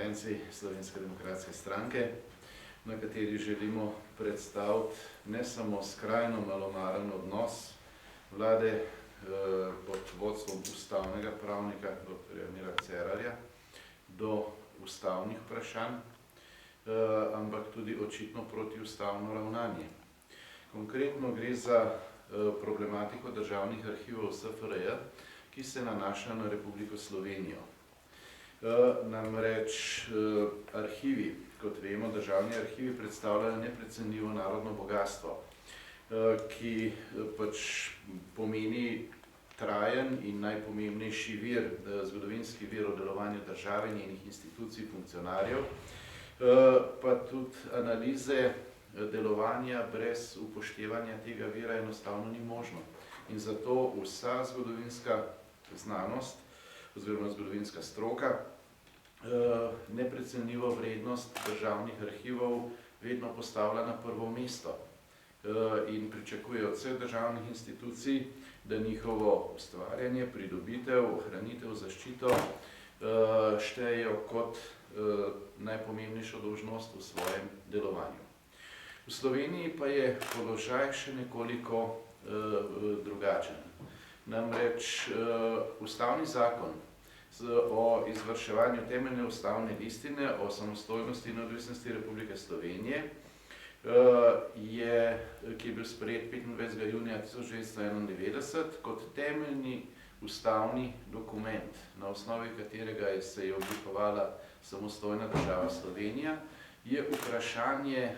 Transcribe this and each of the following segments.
konferenci Slovenske demokratske stranke, na kateri želimo predstaviti ne samo skrajno malomaren odnos vlade pod vodstvom ustavnega pravnika dr. Mira Cerarja do ustavnih vprašanj, ampak tudi očitno protiustavno ravnanje. Konkretno gre za problematiko državnih arhivov SFRJ, ki se nanaša na Republiko Slovenijo. Namreč arhivi, kot vemo, državni arhivi predstavljajo neprecenljivo narodno bogatstvo, ki pač pomeni trajen in najpomembnejši vir, zgodovinski vir o delovanju države, njenih institucij, funkcionarjev, pa tudi analize delovanja brez upoštevanja tega vira enostavno ni možno. In zato vsa zgodovinska znanost oziroma zgodovinska stroka neprecenljivo vrednost državnih arhivov vedno postavlja na prvo mesto in pričakuje od vseh državnih institucij, da njihovo ustvarjanje, pridobitev, ohranitev, zaščito štejejo kot najpomembnejšo dolžnost v svojem delovanju. V Sloveniji pa je položaj še nekoliko drugačen. Namreč ustavni zakon o izvrševanju temeljne ustavne listine o samostojnosti in neodvisnosti Republike Slovenije, ki je bil sprejet 25. junija 1991 kot temeljni ustavni dokument, na osnovi katerega se je oblikovala samostojna država Slovenija, je vprašanje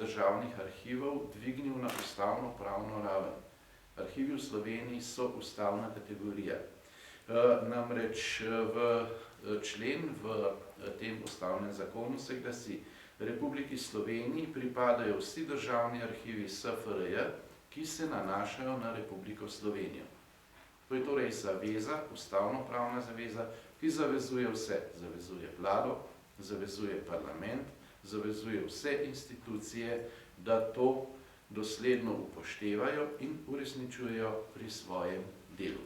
državnih arhivov dvignil na ustavno-pravno raven. Arhivi v Sloveniji so ustavna kategorija. Namreč člen v tem ustavnem zakonu se glasi: Republiki Sloveniji pripadajo vsi državni arhivi SFRJ, ki se nanašajo na Republiko Slovenijo. To je torej zaveza, ustavno-pravna zaveza, ki zavezuje vse. Zavezuje vlado, zavezuje parlament, zavezuje vse institucije, da to dosledno upoštevajo in uresničujejo pri svojem delu.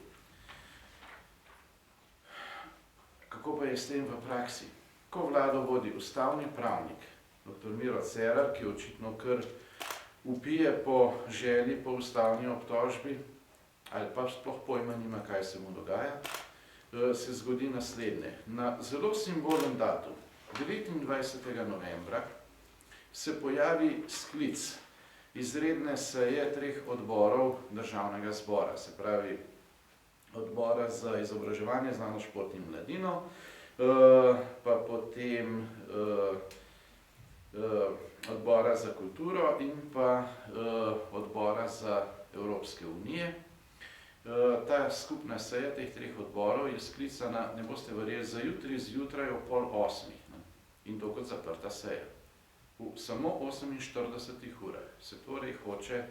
Kako pa je s tem v praksi? Ko vlado vodi ustavni pravnik, dr. Miro Cerar, ki očitno kar vpije po želji po ustavni obtožbi, ali pa sploh pojma nima, kaj se mu dogaja, se zgodi naslednje. Na zelo simbolen datum, 29. novembra, se pojavi sklic izredne seje 3 odborov državnega zbora, se pravi odbora za izobraževanje, znanost, šport in mladino, pa potem odbora za kulturo in pa odbora za Evropske unije. Ta skupna seja teh 3 odborov je sklicana, ne boste verjeli, za jutri zjutraj ob 7:30, in to kot zaprta seja. V samo 48 urah se torej hoče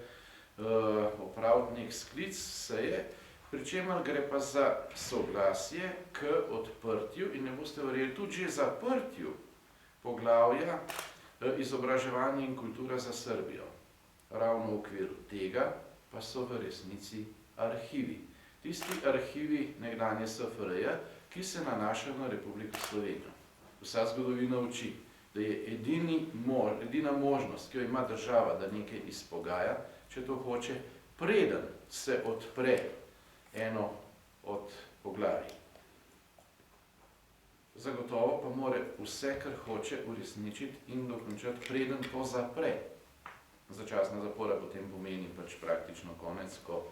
opraviti nek sklic seje, pri čemer gre pa za soglasje k odprtju in ne boste verjeli, tudi že zaprtju poglavja izobraževanje in kultura za Srbijo. Ravno v okviru tega pa so v resnici arhivi. Tisti arhivi nekdanje SFRJ, ki se nanašajo na Republiko Slovenijo. Vsa zgodovina uči, da je edina možnost, ki jo ima država, da nekaj izpogaja, če to hoče, preden se odpre eno od poglavij. Zagotovo pa mora vse, kar hoče, uresničiti in dokončati, preden to zapre. Začasna zapora potem pomeni pač praktično konec, ko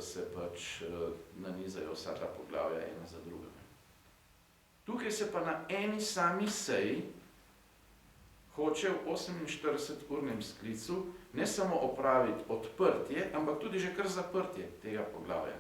se pač nanizajo vsa ta poglavja ena za druga. Tukaj se pa na eni sami seji hoče v 48-urnem sklicu ne samo opraviti odprtje, ampak tudi že kar zaprtje tega poglavja.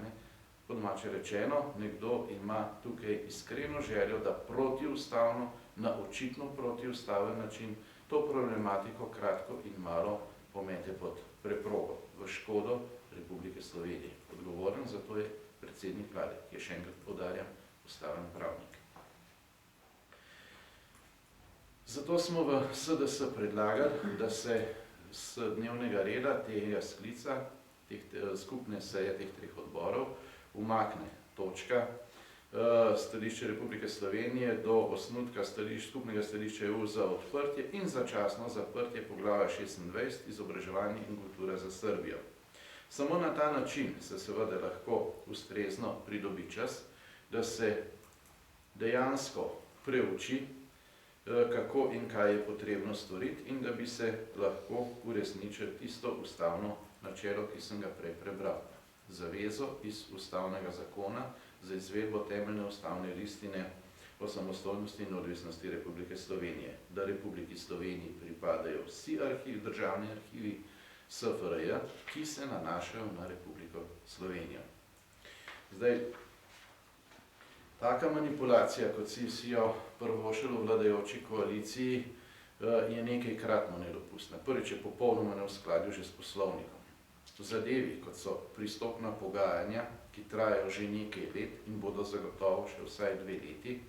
Po domače rečeno, nekdo ima tukaj iskreno željo, da protiustavno, na očitno protiustaven način, to problematiko kratko in malo pomete pod preprogo, v škodo Republike Slovenije. Odgovoren za to je predsednik vlade, ki je, še enkrat poudarjam, ustaven pravnik. Zato smo v SDS predlagali, da se z dnevnega reda tega sklica, skupne seje teh 3 odborov, umakne točka stališče Republike Slovenije do osnutka skupnega stališča EU za odprtje in začasno zaprtje poglavja 26 izobraževanje in kultura za Srbijo. Samo na ta način se seveda lahko ustrezno pridobi čas, da se dejansko preuči, kako in kaj je potrebno storiti in da bi se lahko uresničilo tisto ustavno načelo, ki sem ga prej prebral. Zavezo iz ustavnega zakona za izvedbo temeljne ustavne listine o samostojnosti in neodvisnosti Republike Slovenije, da Republiki Sloveniji pripadajo vsi državni arhivi SFRJ, ki se nanašajo na Republiko Slovenijo. Zdaj, taka manipulacija, kot si jo prvošel v vladajoči koaliciji, je nekajkratno nedopustna. Prvič je popolnoma neskladju že s poslovnikom. V zadevi, kot so pristopna pogajanja, ki trajajo že nekaj let in bodo zagotovo še vsaj 2 leti,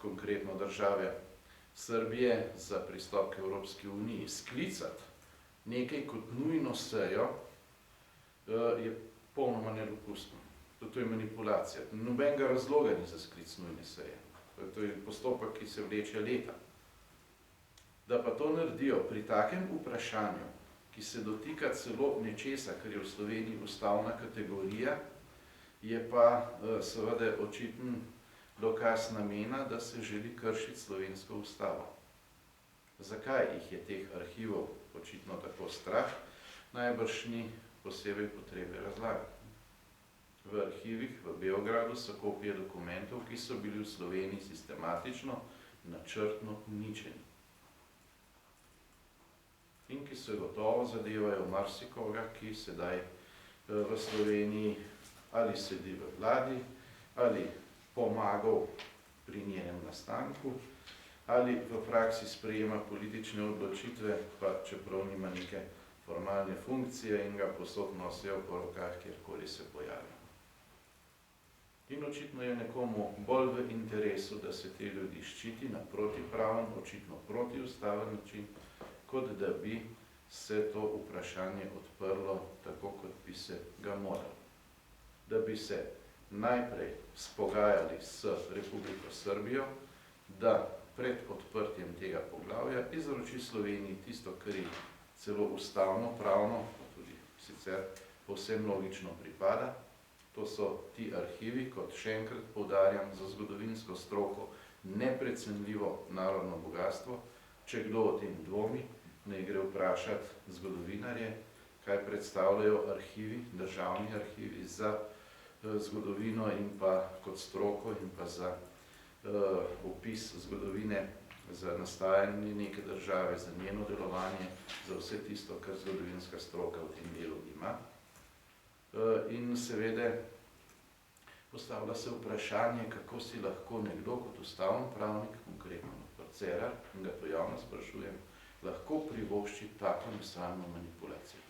konkretno države Srbije za pristop k Evropski uniji, sklicati nekaj kot nujno sejo, je popolnoma nedopustno. To je manipulacija. Nobenega razloga ni za sklic nujne seje. To je postopek, ki se vleče leta. Da pa to naredijo pri takem vprašanju, ki se dotika celo nečesa, kar je v Sloveniji ustavna kategorija, je pa seveda očiten dokaz namena, da se želi kršiti slovensko ustavo. Zakaj jih je teh arhivov očitno tako strah, najbrž ni posebej potrebe razlagati. V arhivih v Beogradu so kopije dokumentov, ki so bili v Sloveniji sistematično, načrtno uničeni. In ki se gotovo zadevajo marsikoga, ki sedaj v Sloveniji ali sedi v vladi, ali pomagal pri njenem nastanku, ali v praksi sprejema politične odločitve, pa čeprav nima neke formalne funkcije in ga posod nosijo po rokah, kjerkoli se pojavijo. In očitno je nekomu bolj v interesu, da se te ljudi ščiti na protipraven, očitno protiustaven način, kot da bi se to vprašanje odprlo tako, kot bi se ga moralo. Da bi se najprej spogajali s Republiko Srbijo, da pred odprtjem tega poglavja izroči Sloveniji tisto, kar je celo ustavno, pravno, tudi sicer povsem logično pripada. To so ti arhivi, kot še enkrat poudarjam, za zgodovinsko stroko neprecenljivo narodno bogatstvo. Če kdo o tem dvomi, ne gre vprašati zgodovinarje, kaj predstavljajo arhivi, državni arhivi za zgodovino in pa kot stroko in pa za opis zgodovine, za nastajanje neke države, za njeno delovanje, za vse tisto, kar zgodovinska stroka v tem delu ima. In seveda postavlja se vprašanje, kako si lahko nekdo kot ustavni pravnik, konkretno Cerar, in ga to javno sprašujem, lahko privošči tako nesramno manipulacijo.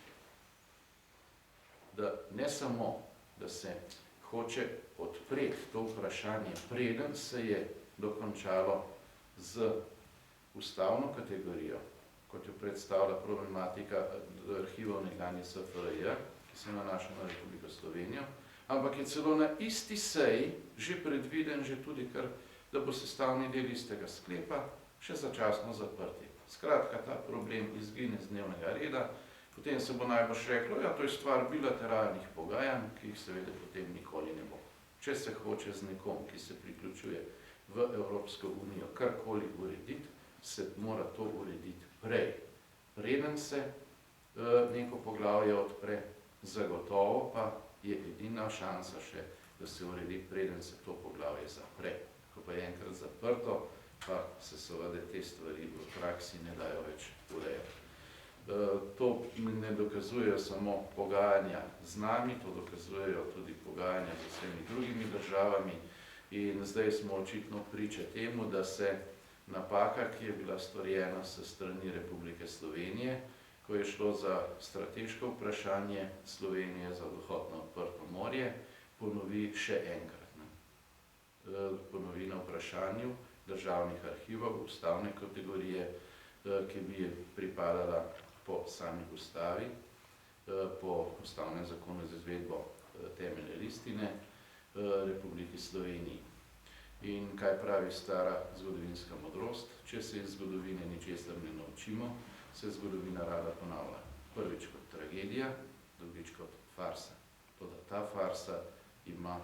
Da ne samo, da se hoče odpreti to vprašanje, preden se je dokončalo z ustavno kategorijo, kot jo predstavlja problematika arhivov nekdanje SFRJ, ki se nanaša na Republiko Slovenijo, ampak je celo na isti seji že predviden, že tudi kar, da bo sestavni del istega sklepa še začasno zaprti. Skratka, ta problem izgine z dnevnega reda, potem se bo najbrž reklo, ja, to je stvar bilateralnih pogajanj, ki jih seveda potem nikoli ne bo. Če se hoče z nekom, ki se priključuje v Evropsko unijo, karkoli urediti, se mora to urediti prej. Preden se neko poglavje odpre, zagotovo pa je edina šansa še, da se uredi, preden se to poglavje zapre. Ko pa je enkrat zaprto, pa se seveda te stvari v praksi ne dajo več urejati. To ne dokazujejo samo pogajanja z nami, to dokazujejo tudi pogajanja z vsemi drugimi državami in zdaj smo očitno priče temu, da se napaka, ki je bila storjena s strani Republike Slovenije, ko je šlo za strateško vprašanje Slovenije za odhod na odprto morje, ponovi še enkrat. Ponovi na vprašanju državnih arhivov, ustavne kategorije, ki bi pripadala po sami ustavi, po ustavnem zakonu za izvedbo temeljne listine, Republiki Sloveniji. In kaj pravi stara zgodovinska modrost? Če se iz zgodovine ničesar ne naučimo, se zgodovina rada ponavlja. Prvič kot tragedija, drugič kot farsa. Toda ta farsa ima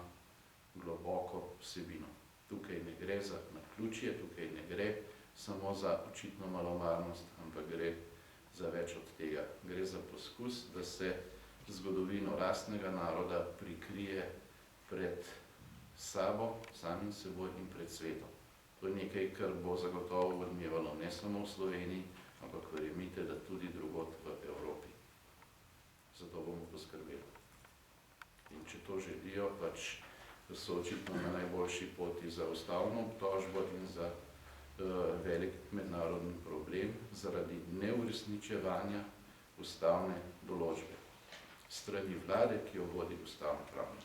globoko vsebino. Tukaj ne gre za naključje, tukaj ne gre samo za očitno malomarnost, ampak gre za več od tega. Gre za poskus, da se zgodovino lastnega naroda prikrije pred sabo, samim seboj in pred svetom. To je nekaj, kar bo zagotovo odmevalo ne samo v Sloveniji, ampak verjemite, da tudi drugod v Evropi. Zato bomo poskrbeli. In če to želijo, pač so očitno na najboljši poti za ustavno obtožbo in za velik mednarodni problem zaradi neuresničevanja ustavne določbe strani vlade, ki jo vodi ustavni pravnik.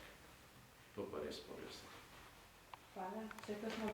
To pa res povesti. Hvala.